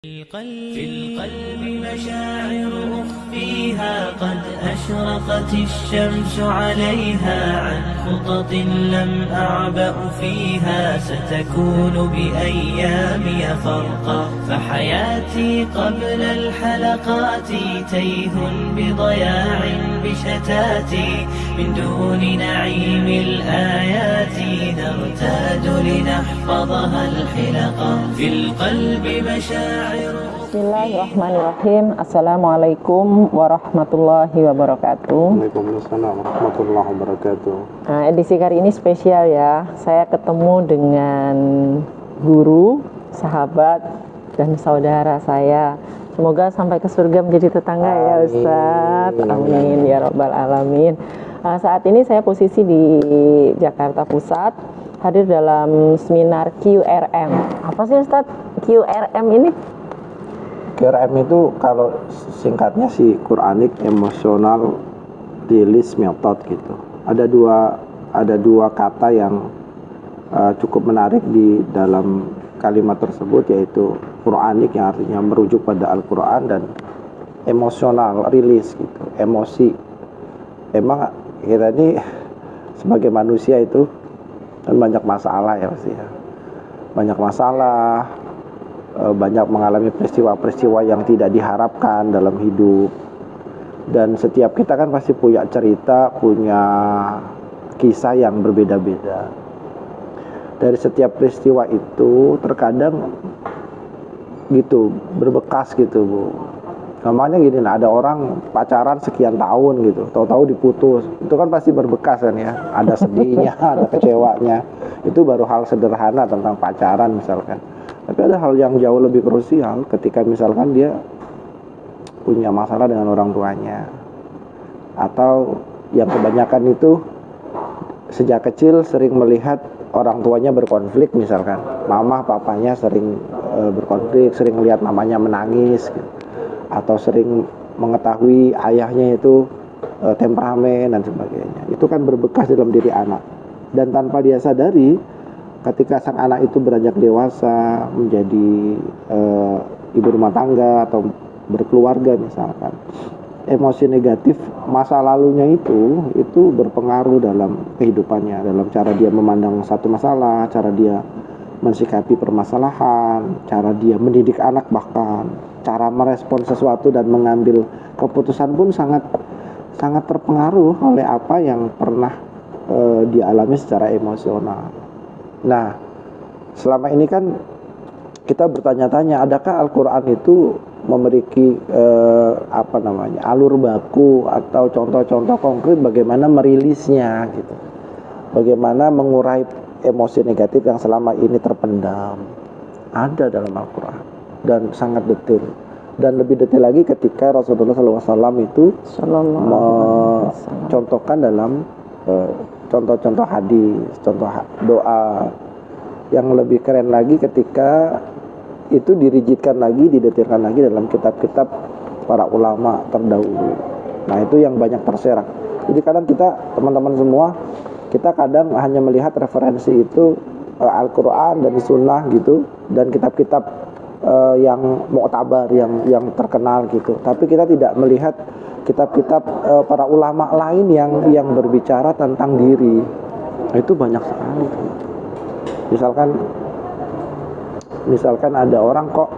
في القلب مشاعر أخفيها قد أشرقت الشمس عليها عن خطط لم أعبأ فيها ستكون بأيامي فرقا فحياتي قبل الحلقات تيه بضياع بشتاتي من دون نعيم الآيات نرتاد لنحفظها الحلقا في القلب مشاعر. Bismillahirrahmanirrahim. Assalamualaikum warahmatullahi wabarakatuh. Waalaikumsalam warahmatullahi wabarakatuh. Nah, edisi kali ini spesial ya. Saya ketemu dengan guru, sahabat, dan saudara saya. Semoga sampai ke surga menjadi tetangga. Amin. Ya Ustadz. Amin ya Rabbal Alamin. Saat ini saya posisi di Jakarta Pusat, hadir dalam seminar QRM. Apa sih Ustadz QRM ini? QRM itu kalau singkatnya sih Quranic Emotional Release Method gitu. Ada dua kata yang cukup menarik di dalam kalimat tersebut, yaitu Quranic yang artinya merujuk pada Al-Quran dan emosional release gitu, emosi. Emang kita ini sebagai manusia itu kan banyak masalah ya pasti ya. Banyak masalah, banyak mengalami peristiwa-peristiwa yang tidak diharapkan dalam hidup. Dan setiap kita kan pasti punya cerita, punya kisah yang berbeda-beda. Dari setiap peristiwa itu terkadang gitu berbekas gitu Bu. Namanya gini, ada orang pacaran sekian tahun gitu, tahu-tahu diputus, itu kan pasti berbekas kan ya. Ada sedihnya, ada kecewanya. Itu baru hal sederhana tentang pacaran misalkan. Tapi ada hal yang jauh lebih krusial ketika misalkan dia punya masalah dengan orang tuanya, atau yang kebanyakan itu sejak kecil sering melihat orang tuanya berkonflik, misalkan mama papanya sering berkonflik, sering melihat mamanya menangis gitu. Atau sering mengetahui ayahnya itu temperamen dan sebagainya. Itu kan berbekas dalam diri anak, dan tanpa dia sadari ketika sang anak itu beranjak dewasa menjadi ibu rumah tangga atau berkeluarga misalkan, emosi negatif masa lalunya itu berpengaruh dalam kehidupannya, dalam cara dia memandang satu masalah, cara dia mensikapi permasalahan, cara dia mendidik anak, bahkan cara merespon sesuatu dan mengambil keputusan pun sangat terpengaruh oleh apa yang pernah dialami secara emosional. Nah, selama ini kan kita bertanya-tanya, adakah Al-Quran itu memiliki alur baku atau contoh-contoh konkret bagaimana merilisnya gitu, bagaimana mengurai emosi negatif yang selama ini terpendam. Ada dalam Al-Quran dan sangat detail, dan lebih detail lagi ketika Rasulullah SAW itu mencontohkan dalam contoh-contoh hadis, contoh doa. Yang lebih keren lagi ketika itu dirijitkan lagi, didetailkan lagi dalam kitab-kitab para ulama terdahulu. Nah, itu yang banyak terserak. Jadi kadang kita, teman-teman semua, kita kadang hanya melihat referensi itu Al-Quran dan Sunnah gitu, dan kitab-kitab yang mu'tabar, yang terkenal gitu. Tapi kita tidak melihat kitab-kitab para ulama lain yang berbicara tentang diri. Itu banyak sekali. Misalkan ada orang kok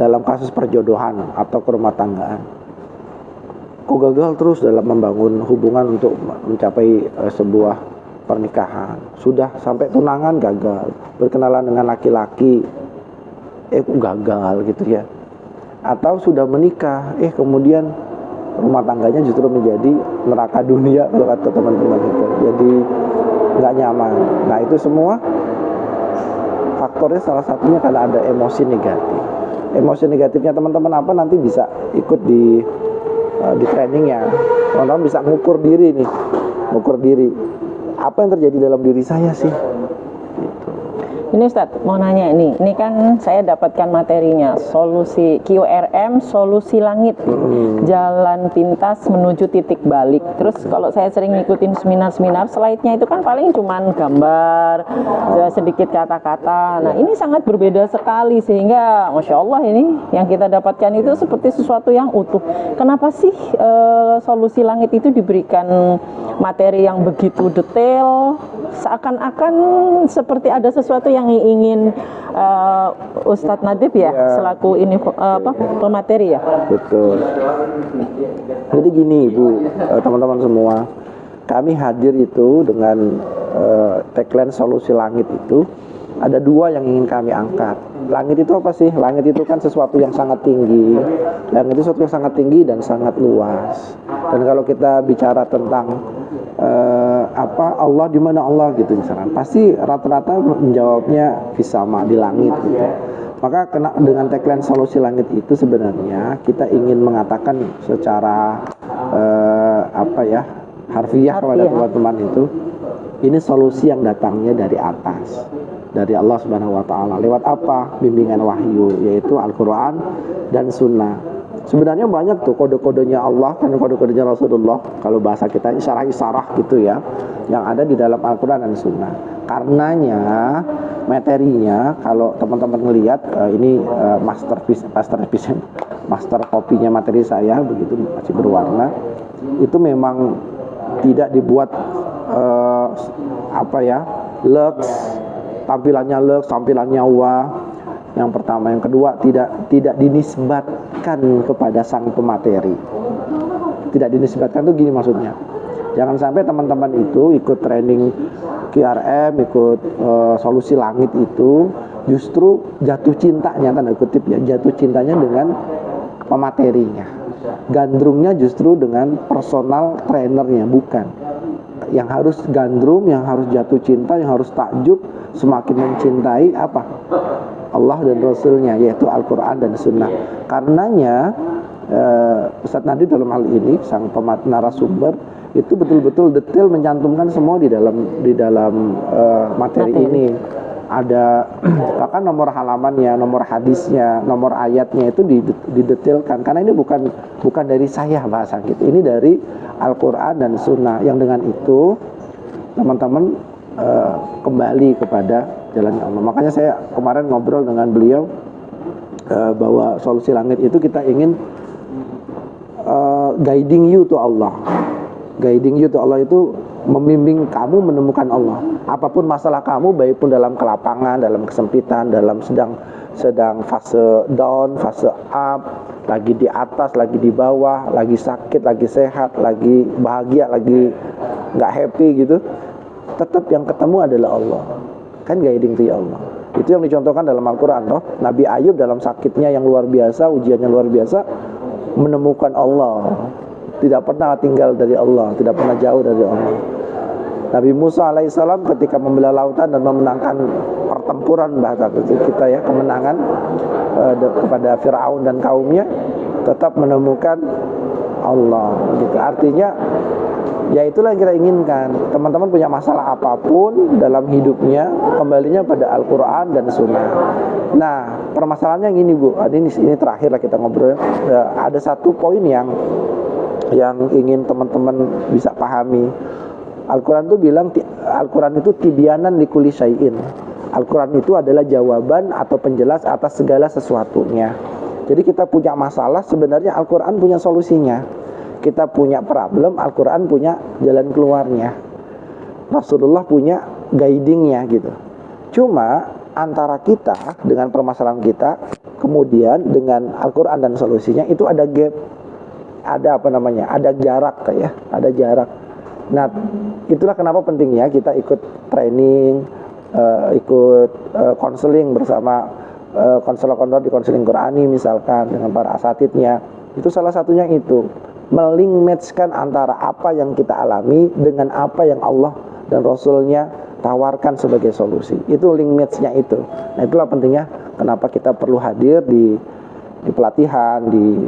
dalam kasus perjodohan atau kerumah tanggaan, kok gagal terus dalam membangun hubungan untuk mencapai sebuah pernikahan. Sudah sampai tunangan gagal, berkenalan dengan laki-laki gagal gitu ya. Atau sudah menikah, kemudian rumah tangganya justru menjadi neraka dunia kalau kata teman-teman itu. Jadi nggak nyaman. Nah, itu semua faktornya salah satunya karena ada emosi negatif. Emosi negatifnya teman-teman apa, nanti bisa ikut di trainingnya. Teman-teman bisa ngukur diri nih, apa yang terjadi dalam diri saya sih gitu. Ini Ustadz mau nanya ini kan saya dapatkan materinya solusi QRM solusi langit jalan pintas menuju titik balik. Terus kalau saya sering ngikutin seminar-seminar, slide-nya itu kan paling cuman gambar, sedikit kata-kata. Nah ini sangat berbeda sekali sehingga Masya Allah ini yang kita dapatkan itu seperti sesuatu yang utuh. Kenapa sih solusi langit itu diberikan materi yang begitu detail, seakan-akan seperti ada sesuatu yang ingin Ustadz Nadib ya selaku ini pemateri ya. Betul. Jadi gini Bu, teman-teman semua, kami hadir itu dengan tagline solusi langit itu ada dua yang ingin kami angkat. Langit itu apa sih? Langit itu kan sesuatu yang sangat tinggi. Langit itu sesuatu yang sangat tinggi dan sangat luas. Dan kalau kita bicara tentang Allah, di mana Allah gitu misalkan, pasti rata-rata menjawabnya fisama, di langit gitu. Maka dengan tagline solusi langit itu sebenarnya kita ingin mengatakan secara harfiah kepada teman-teman itu, ini solusi yang datangnya dari atas, dari Allah Subhanahu wa taala. Lewat apa? Bimbingan wahyu, yaitu Al-Qur'an dan Sunnah. Sebenarnya banyak tuh kode-kodenya Allah dan kode-kodenya Rasulullah, kalau bahasa kita isyarah-isyarah gitu ya, yang ada di dalam Al-Qur'an dan Sunnah. Karenanya materinya kalau teman-teman melihat ini master kopinya materi saya, begitu masih berwarna, itu memang tidak dibuat lux, tampilannya wah. Yang pertama, yang kedua tidak dinisbatkan kepada sang pemateri. Tidak dinisbatkan itu gini maksudnya. Jangan sampai teman-teman itu ikut training QRM, ikut solusi langit itu justru jatuh cintanya, tanda kutip ya, jatuh cintanya dengan pematerinya. Gandrungnya justru dengan personal trainernya, bukan. Yang harus gandrung, yang harus jatuh cinta, yang harus takjub, semakin mencintai apa? Allah dan Rasulnya, yaitu Al-Quran dan Sunnah. Karenanya Ustadz Nadib dalam hal ini sang narasumber itu betul-betul detail mencantumkan semua di dalam materi ini. Ada bahkan nomor halamannya, nomor hadisnya, nomor ayatnya itu didetailkan, karena ini bukan dari saya bahasa gitu. Ini dari Al-Quran dan Sunnah, yang dengan itu teman-teman kembali kepada jalannya Allah. Makanya saya kemarin ngobrol dengan beliau bahwa solusi langit itu kita ingin guiding you to Allah. Guiding you to Allah itu membimbing kamu menemukan Allah. Apapun masalah kamu, baik pun dalam kelapangan, dalam kesempitan, dalam sedang fase down, fase up, lagi di atas, lagi di bawah, lagi sakit, lagi sehat, lagi bahagia, lagi nggak happy gitu, tetap yang ketemu adalah Allah. Kan guiding to Allah. Itu yang dicontohkan dalam Al-Quran toh. Nabi Ayub dalam sakitnya yang luar biasa, ujiannya luar biasa, menemukan Allah. Tidak pernah tinggal dari Allah, tidak pernah jauh dari Allah. Nabi Musa alaihissalam ketika membela lautan dan memenangkan pertempuran, bahasa kita ya, kemenangan kepada Fir'aun dan kaumnya, tetap menemukan Allah gitu. Artinya ya itulah yang kita inginkan. Teman-teman punya masalah apapun dalam hidupnya, kembalinya pada Al-Quran dan Sunnah. Nah, permasalahannya gini Bu, ini terakhir lah kita ngobrol. Ada satu poin yang ingin teman-teman bisa pahami. Al-Quran itu bilang, Al-Quran itu tibyanan likulli syai'in. Al-Quran itu adalah jawaban atau penjelas atas segala sesuatunya. Jadi kita punya masalah, sebenarnya Al-Quran punya solusinya. Kita punya problem, Al-Quran punya jalan keluarnya. Rasulullah punya guidingnya gitu. Cuma antara kita dengan permasalahan kita, kemudian dengan Al-Quran dan solusinya, itu ada gap. Ada ada jarak ya, ada jarak. Nah, itulah kenapa pentingnya kita ikut training, ikut konseling bersama konselor-konselor di konseling Qurani misalkan dengan para asatidnya. Itu salah satunya itu, melink matchkan antara apa yang kita alami dengan apa yang Allah dan Rasulnya tawarkan sebagai solusi. Itu link matchnya itu. Nah, itulah pentingnya kenapa kita perlu hadir di pelatihan, di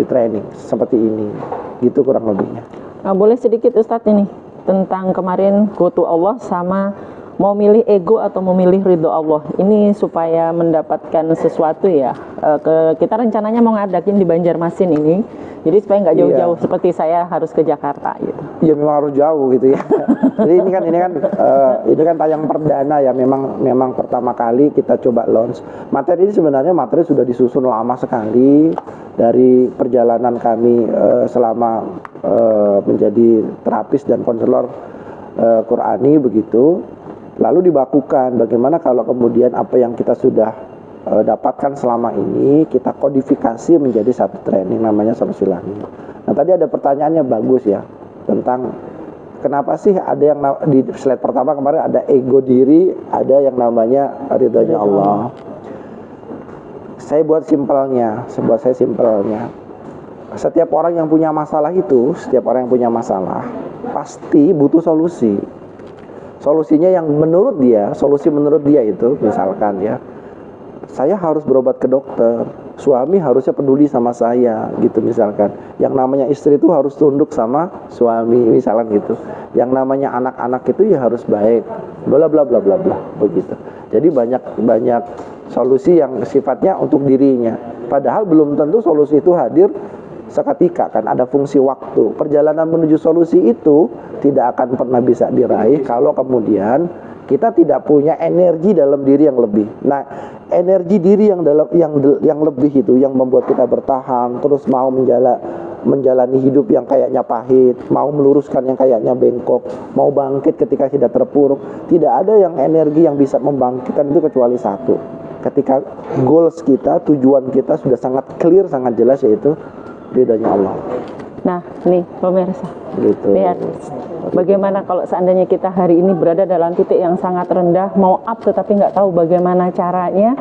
training seperti ini. Gitu kurang lebihnya. Boleh sedikit Ustadz ini tentang kemarin go to Allah sama mau milih ego atau memilih ridho Allah. Ini supaya mendapatkan sesuatu ya. Kita rencananya mau ngadakin di Banjarmasin ini. Jadi supaya nggak jauh-jauh seperti saya harus ke Jakarta gitu. Ya memang harus jauh gitu ya. Jadi ini kan tayang perdana ya. Memang pertama kali kita coba launch. Materi ini sebenarnya sudah disusun lama sekali dari perjalanan kami selama menjadi terapis dan konselor Qurani begitu. Lalu dibakukan bagaimana kalau kemudian apa yang kita sudah dapatkan selama ini kita kodifikasi menjadi satu training namanya Solusi Langit. Nah tadi ada pertanyaannya bagus ya tentang kenapa sih ada yang di slide pertama kemarin ada ego diri, ada yang namanya ridhonya Allah. Saya buat simpelnya. Setiap orang yang punya masalah pasti butuh solusi. Solusinya yang solusi menurut dia itu misalkan ya, saya harus berobat ke dokter, suami harusnya peduli sama saya gitu misalkan. Yang namanya istri itu harus tunduk sama suami misalkan gitu. Yang namanya anak-anak itu ya harus baik, bla bla bla bla bla begitu. Jadi banyak solusi yang sifatnya untuk dirinya. Padahal belum tentu solusi itu hadir seketika, kan ada fungsi waktu. Perjalanan menuju solusi itu tidak akan pernah bisa diraih kalau kemudian kita tidak punya energi dalam diri yang lebih. Nah, energi diri yang lebih itu yang membuat kita bertahan, terus mau menjalani hidup yang kayaknya pahit, mau meluruskan yang kayaknya bengkok, mau bangkit ketika tidak terpuruk. Tidak ada yang energi yang bisa membangkitkan itu kecuali satu. Ketika goals kita, tujuan kita sudah sangat clear, sangat jelas, yaitu ridhonya Allah. Nah, nih pemirsa, Gitu. lihat bagaimana kalau seandainya kita hari ini berada dalam titik yang sangat rendah, mau up tetapi nggak tahu bagaimana caranya.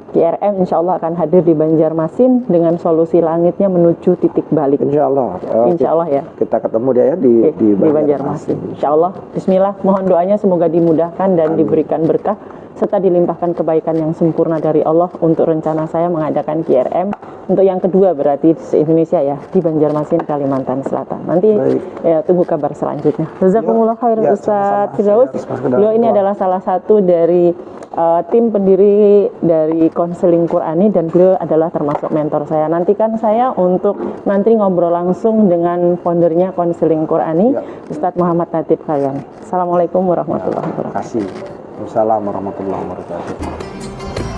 QRM insya Allah akan hadir di Banjarmasin dengan solusi langitnya menuju titik balik. Insya Allah. Insya Allah ya. Kita ketemu dia ya di Banjarmasin. Insya Allah. Bismillah. Mohon doanya semoga dimudahkan dan diberikan berkah serta dilimpahkan kebaikan yang sempurna dari Allah untuk rencana saya mengadakan QRM untuk yang kedua berarti se-Indonesia ya di Banjarmasin, Kalimantan Selatan. Nanti ya, tunggu kabar selanjutnya. Jazakumullah khairan Ustaz Firdaus. Beliau ini adalah salah satu dari tim pendiri dari konseling Qurani dan beliau adalah termasuk mentor saya. Nantikan saya untuk nanti ngobrol langsung dengan foundernya konseling Qurani, Ustadz Muhammad Natib Kalian. Assalamualaikum warahmatullahi wabarakatuh. Terima kasih. Wassalamualaikum warahmatullahi wabarakatuh.